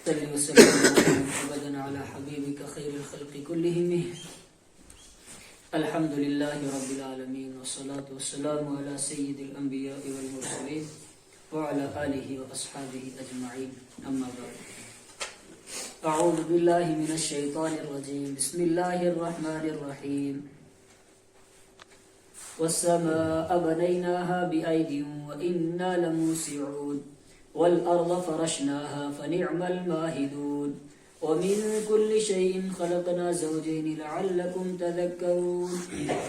صل وسلم ابدا على حبيبك خير الخلق كلهم الحمد لله رب العالمين والصلاة والسلام على سيد الأنبياء والمرسلين وعلى آله وأصحابه أجمعين أما بعد أعوذ بالله من الشيطان الرجيم بسم الله الرحمن الرحيم والسماء بنيناها بأيد وإنا لموسعون والأرض فرشناها فنعم الماهدون ومن كل شيء خلقنا زوجين لعلكم تذكرون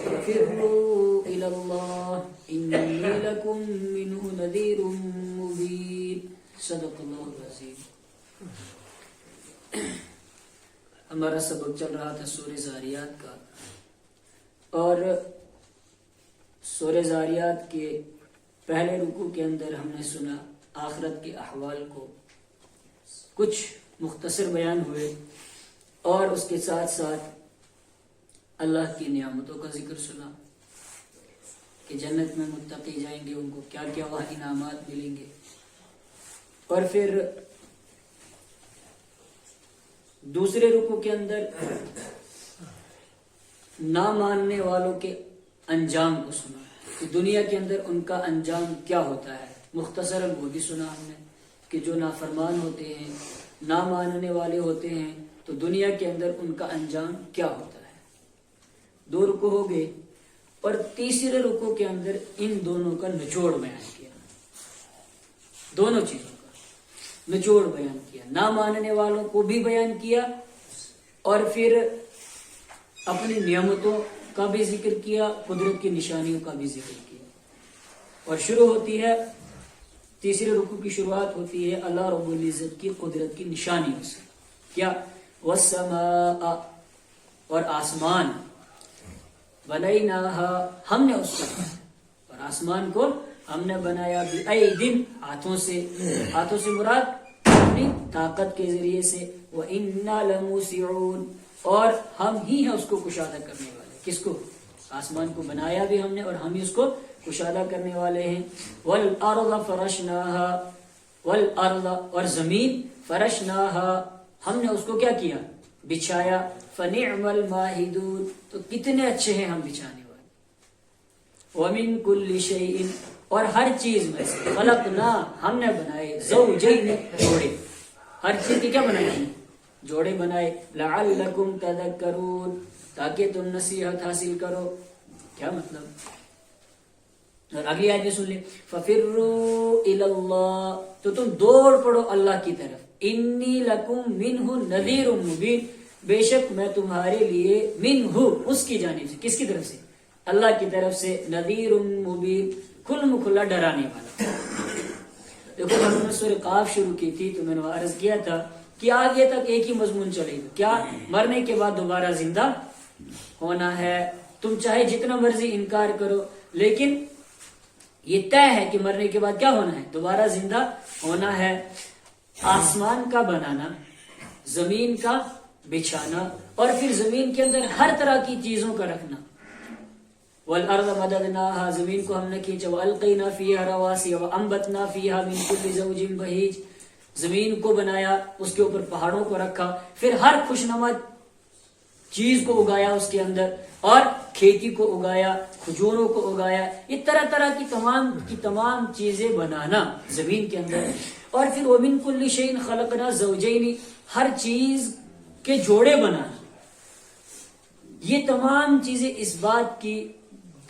ففروا إلى الله إني لكم منه نذير مبين صدق الله العظيم. ہمارا سبق چل رہا تھا سورہ زاریات کا، اور سورہ زاریات کے پہلے رکوع کے اندر ہم نے سنا آخرت کے احوال کو، کچھ مختصر بیان ہوئے، اور اس کے ساتھ ساتھ اللہ کی نعمتوں کا ذکر سنا کہ جنت میں متقی جائیں گے، ان کو کیا کیا وہاں انعامات ملیں گے. اور پھر دوسرے رکوع کے اندر نہ ماننے والوں کے انجام کو سنا کہ دنیا کے اندر ان کا انجام کیا ہوتا ہے. مختصراً وہ بھی سنا ہم نے کہ جو نافرمان ہوتے ہیں، نہ ماننے والے ہوتے ہیں، تو دنیا کے اندر ان کا انجام کیا ہوتا ہے. 2 رکوع ہو گئے، اور تیسرے رکوع کے اندر ان دونوں کا نچوڑ بیان کیا، دونوں چیزوں کا نچوڑ بیان کیا، نہ ماننے والوں کو بھی بیان کیا، اور پھر اپنی نعمتوں کا بھی ذکر کیا، قدرت کی نشانیوں کا بھی ذکر کیا. اور شروع ہوتی ہے، تیسرے رکوع کی شروعات ہوتی ہے اللہ رب العزت کی قدرت کی نشانیوں سے. کیا؟ والسماء، اور آسمان، بنیناہا، ہم نے اس کو بنایا، اور آسمان کو ہم نے بنایا بِأَيْدٍ، ہاتھوں سے. ہاتھوں سے مراد اپنی طاقت کے ذریعے سے. وَإِنَّا لَمُوسِعُونَ، اور ہم ہی ہیں اس کو کشادہ کرنے والے. کس کو؟ آسمان کو بنایا بھی ہم نے، اور ہم ہی اس کو کشادہ کرنے والے ہیں. وَالْأَرْضَ فَرَشْنَاهَا، وَالْأَرْضَ، اور زمین، فَرَشْنَاهَا، ہم نے اس کو کیا کیا؟ بچھایا. فَنِعْمَ الْمَاهِدُونَ، تو کتنے اچھے ہیں ہم بچھانے والے. وَمِن كُلِّ شَيْءٍ، اور ہر چیز میں سے، خلقنا، ہم نے بنائے، زوجین، جوڑے. ہر چیز کی کیا بنائے؟ جوڑے بنائے. لَعَلَّكُمْ تَذَكَّرُونَ، تاکہ تم نصیحت حاصل کرو. کیا مطلب؟ اور اگلی آیت میں سن لیں، فَفِرُّوا إِلَى اللَّهِ، تو تم دوڑ پڑو اللہ کی طرف. إِنِّي لَكُمْ مِنْهُ نَذِيرٌ مُبِينٌ، بے شک میں تمہارے لیے منہ، اس کی جانب سے. کس کی طرف سے؟ اللہ کی طرف سے. نذیر مبین، کھلم کھلا ڈرانے والا. دیکھو ہم نے سورہ قاف شروع کی تھی، تو میں نے عرض کیا تھا کہ آگے تک ایک ہی مضمون چلے گا. کیا؟ مرنے کے بعد دوبارہ زندہ ہونا ہے. تم چاہے جتنا مرضی انکار کرو، لیکن یہ طے ہے کہ مرنے کے بعد کیا ہونا ہے؟ دوبارہ زندہ ہونا ہے. آسمان کا بنانا، زمین کا بچھانا، اور پھر زمین کے اندر ہر طرح کی چیزوں کا رکھنا. وَالْأَرْضَ مَدَدْنَاهَا، زمین کو ہم نے کھینچا. وَأَلْقَيْنَا فِيهَا رَوَاسِيَ وَأَنبَتْنَا فِيهَا مِنْ كُلِّ زَوْجٍ بَهِيجٍ، زمین کو بنایا، اس کے اوپر پہاڑوں کو رکھا، پھر ہر خوشنما چیز کو اگایا اس کے اندر، اور کھیتی کو اگایا، کھجوروں کو اگایا. یہ طرح طرح کی تمام چیزیں بنانا زمین کے اندر. اور پھر وَمِن كُلِّ شَيْءٍ خَلَقْنَا زَوْجَيْنِ، ہر چیز کے جوڑے بنانا. یہ تمام چیزیں اس بات کی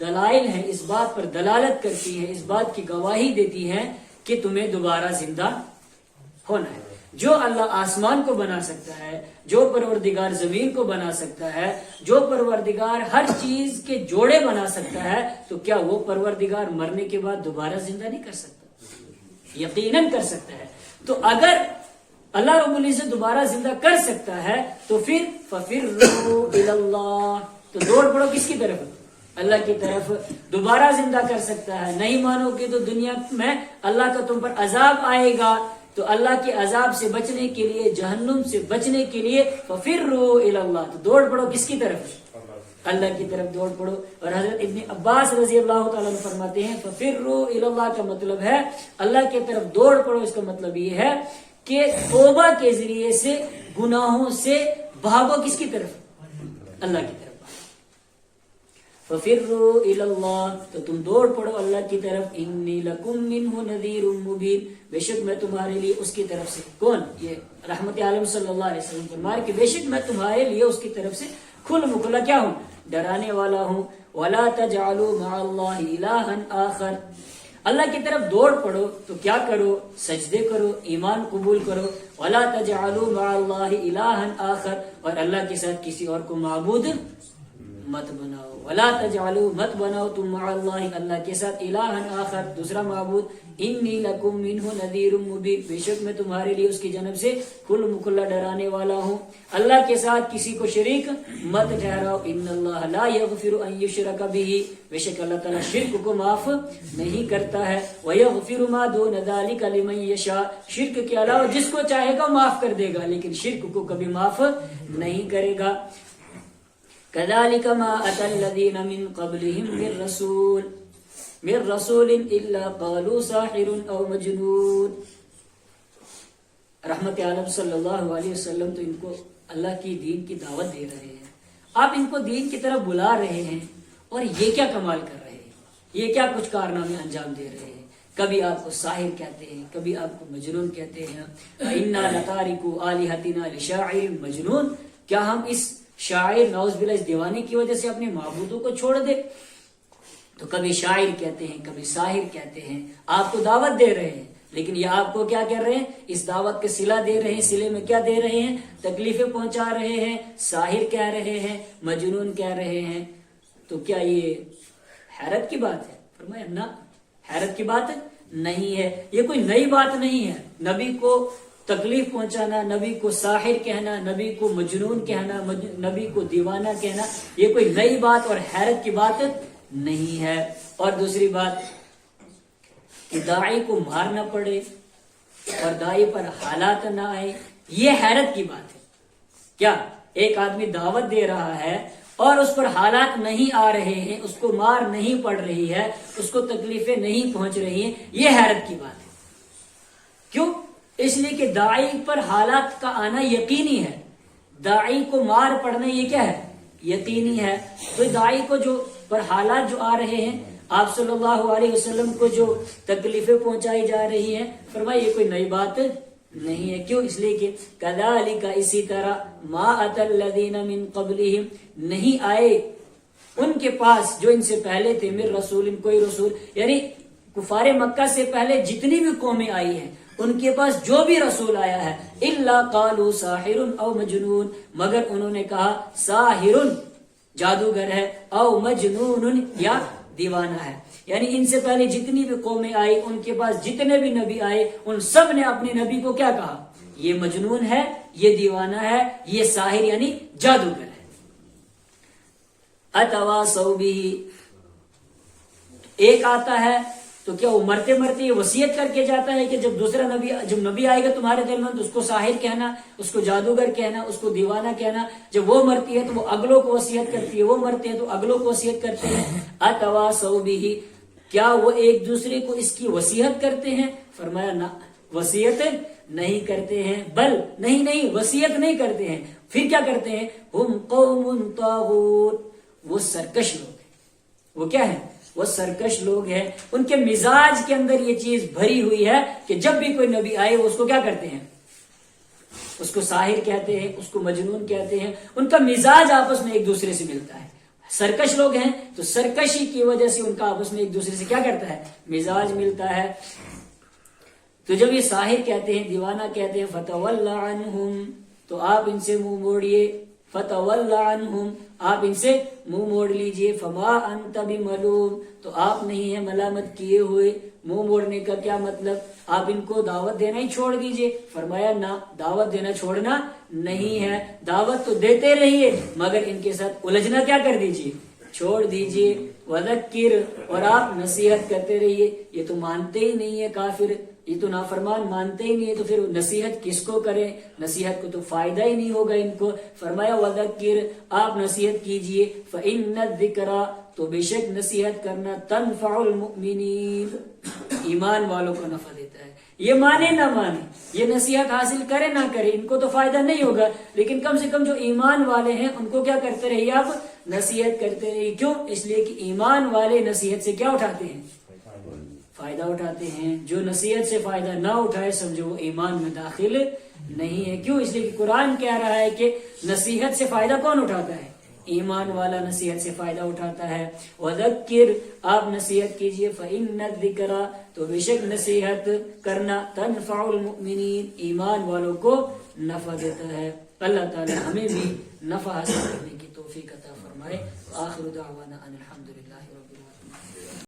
دلائل ہیں، اس بات پر دلالت کرتی ہیں، اس بات کی گواہی دیتی ہیں کہ تمہیں دوبارہ زندہ ہونا ہے. جو اللہ آسمان کو بنا سکتا ہے، جو پروردگار زمین کو بنا سکتا ہے، جو پروردگار ہر چیز کے جوڑے بنا سکتا ہے، تو کیا وہ پروردگار مرنے کے بعد دوبارہ زندہ نہیں کر سکتا؟ یقیناً کر سکتا ہے. تو اگر اللہ رب العزت دوبارہ زندہ کر سکتا ہے، تو پھر فَفِرُّوا إِلَى اللَّهِ، تو دوڑ پڑو کس کی طرف؟ اللہ کی طرف. دوبارہ زندہ کر سکتا ہے. نہیں مانو گے تو دنیا میں اللہ کا تم پر عذاب آئے گا، تو اللہ کے عذاب سے بچنے کے لیے، جہنم سے بچنے کے لیے فَفِرُّوا إِلَى اللَّهِ، تو دوڑ پڑو کس کی طرف؟ اللہ کی طرف دوڑ پڑو. اور حضرت ابن عباس رضی اللہ تعالیٰ عنہ فرماتے ہیں ففروا الی اللہ کا مطلب ہے اللہ کی طرف دوڑ پڑو. اس کا مطلب یہ ہے کہ توبہ کے ذریعے سے گناہوں سے بھاگو کس کی طرف؟ اللہ کی طرف. ففروا الی اللہ تو تم دوڑ پڑو اللہ کی طرف. انی لکم منہ نذیر مبین بے شک میں تمہارے لیے اس کی طرف سے. کون؟ یہ رحمت عالم صلی اللہ علیہ وسلم فرمائے کہ بے شک میں تمہارے لیے اس کی طرف سے کھل مکھلا کیا ہوں؟ ڈرانے والا ہوں. ولا تجعلوا مع اللہ الہا آخر. اللہ کی طرف دوڑ پڑو تو کیا کرو؟ سجدے کرو, ایمان قبول کرو. ولا تجعلوا مع اللہ الہا آخر اور اللہ کے ساتھ کسی اور کو معبود مت بناؤ. ولا تجعلوا مت بناؤ تم مع اللہ اللہ کے ساتھ الہا آخر دوسرا معبود. انی لکم منہ نذیر مبین بے شک میں تمہارے لیے اس کی جانب سے کھل مکھلا ڈرانے والا ہوں. اللہ کے ساتھ کسی کو شریک مت ٹھہراؤ. ان اللہ لا یغفر ان یشرک بہ بے شک اللہ تعالیٰ شرک کو معاف نہیں کرتا ہے. ویغفر ما دون ذلک لمن یشاء شرک کے علاوہ جس کو چاہے گا معاف کر دے گا لیکن شرک کو کبھی معاف نہیں کرے گا. كذلك ما أتى الذين من قبلهم من رسول إلا قالوا ساحر أو مجنون. رحمت عالم صلی اللہ علیہ وسلم تو ان کو اللہ کی دین کی دعوت دے رہے ہیں. آپ ان کو دین کی طرف بلا رہے ہیں اور یہ کیا کمال کر رہے ہیں, یہ کیا کچھ کارنامے انجام دے رہے ہیں. کبھی آپ کو ساحر کہتے ہیں, کبھی آپ کو مجنون کہتے ہیں. إِنَّا لَتَارِكُوا آلِهَتِنَا لِشَاعِرٍ مجنون کیا ہم اس شاعر نعوذ باللہ اس دیوانے کی وجہ سے اپنے معبودوں کو چھوڑ دے. تو کبھی شاعر کہتے ہیں, کبھی ساحر کہتے ہیں. آپ کو دعوت دے رہے ہیں لیکن یہ آپ کو کیا کر رہے ہیں؟ اس دعوت کے صلہ دے رہے ہیں. صلے میں کیا دے رہے ہیں؟ تکلیفیں پہنچا رہے ہیں. ساحر کہہ رہے ہیں, مجنون کہہ رہے ہیں. تو کیا یہ حیرت کی بات ہے؟ فرمایا نہ, حیرت کی بات نہیں ہے. یہ کوئی نئی بات نہیں ہے. نبی کو تکلیف پہنچانا, نبی کو ساحر کہنا, نبی کو مجنون کہنا, نبی کو دیوانہ کہنا یہ کوئی نئی بات اور حیرت کی بات نہیں ہے. اور دوسری بات کہ داعی کو مارنا پڑے اور داعی پر حالات نہ آئے یہ حیرت کی بات ہے. کیا ایک آدمی دعوت دے رہا ہے اور اس پر حالات نہیں آ رہے ہیں, اس کو مار نہیں پڑ رہی ہے, اس کو تکلیفیں نہیں پہنچ رہی ہیں, یہ حیرت کی بات ہے. کیوں؟ اس لیے کہ داعی پر حالات کا آنا یقینی ہے. داعی کو مار پڑنا یہ کیا ہے؟ یقینی ہے. تو داعی کو جو پر حالات جو آ رہے ہیں, آپ صلی اللہ علیہ وسلم کو جو تکلیفیں پہنچائی جا رہی ہیں, فرمایا یہ کوئی نئی بات نہیں ہے. کیوں؟ اس لیے کہ کذالک اسی طرح ما اتی الذین من قبلہم نہیں آئے ان کے پاس جو ان سے پہلے تھے من رسول کوئی رسول, یعنی کفار مکہ سے پہلے جتنی بھی قومیں آئی ہیں ان کے پاس جو بھی رسول آیا ہے الا قالوا ساحر او مجنون مگر انہوں نے کہا ساحر جادوگر ہے, او مجنون یا دیوانہ ہے. یعنی ان سے پہلے جتنی بھی قومیں آئی ان کے پاس جتنے بھی نبی آئے ان سب نے اپنے نبی کو کیا کہا؟ یہ مجنون ہے, یہ دیوانہ ہے, یہ ساحر یعنی جادوگر ہے. اتواصوا به ایک آتا ہے تو کیا وہ مرتے مرتے یہ وصیت کر کے جاتا ہے کہ جب دوسرا نبی جب نبی آئے گا تمہارے دل میں تو اس کو ساحر کہنا, اس کو جادوگر کہنا, اس کو دیوانہ کہنا. جب وہ مرتی ہے تو وہ اگلوں کو وصیت کرتی ہے, وہ مرتے ہیں تو اگلوں کو وصیت کرتے ہیں. اتواصوا به کیا وہ ایک دوسرے کو اس کی وصیت کرتے ہیں؟ فرمایا نہ, وصیت نہیں کرتے ہیں. بل نہیں وصیت نہیں کرتے ہیں. پھر کیا کرتے ہیں؟ ہم قوم طاغون وہ سرکش لوگ ہیں. وہ کیا ہے؟ وہ سرکش لوگ ہیں. ان کے مزاج کے اندر یہ چیز بھری ہوئی ہے کہ جب بھی کوئی نبی آئے وہ اس کو کیا کرتے ہیں؟ اس کو ساحر کہتے ہیں, اس کو مجنون کہتے ہیں. ان کا مزاج آپس میں ایک دوسرے سے ملتا ہے. سرکش لوگ ہیں تو سرکشی کی وجہ سے ان کا آپس میں ایک دوسرے سے کیا کرتا ہے؟ مزاج ملتا ہے. تو جب یہ ساحر کہتے ہیں, دیوانہ کہتے ہیں, فتول عنہم تو آپ ان سے منہ موڑیے. فتول عنہم آپ ان سے منہ موڑ لیجئے. فما انت بملوم تو آپ نہیں ہیں ملامت کیے ہوئے. منہ موڑنے کا کیا مطلب؟ آپ ان کو دعوت دینا ہی چھوڑ دیجئے. فرمایا نہ, دعوت دینا چھوڑنا نہیں ہے. دعوت تو دیتے رہیے مگر ان کے ساتھ الجھنا کیا کر دیجئے, چھوڑ دیجئے. وذکر اور آپ نصیحت کرتے رہیے. یہ تو مانتے ہی نہیں ہے کافر, یہ تو نافرمان مانتے ہی نہیں ہے، تو پھر نصیحت کس کو کریں؟ نصیحت کو تو فائدہ ہی نہیں ہوگا ان کو. فرمایا وذکر، آپ نصیحت کیجئے، فإن الذکرى، تو بے شک نصیحت کرنا، تنفع المؤمنین، ایمان والوں کو نفع دیتا ہے. یہ مانے نہ مانے، یہ نصیحت حاصل کرے نہ کرے، ان کو تو فائدہ نہیں ہوگا، لیکن کم سے کم جو ایمان والے ہیں ان کو کیا کرتے رہیے آپ؟ نصیحت کرتے رہیے. کیوں؟ اس لیے کہ ایمان والے نصیحت سے کیا اٹھاتے ہیں؟ فائدہ اٹھاتے ہیں. جو نصیحت سے فائدہ نہ اٹھائے سمجھو وہ ایمان میں داخل نہیں ہے. کیوں؟ اس لیے کہ قرآن کہہ رہا ہے کہ نصیحت سے فائدہ کون اٹھاتا ہے؟ ایمان والا نصیحت سے فائدہ اٹھاتا ہے. وذکر، آپ نصیحت کیجئے، فإن الذکرى، تو بے شک نصیحت کرنا، تنفع المؤمنین، ایمان والوں کو نفع دیتا ہے. اللہ تعالی ہمیں بھی نفع حاصل کرنے کی توفیق عطا فرمائے. آخر دعوانا ان الحمدللہ رب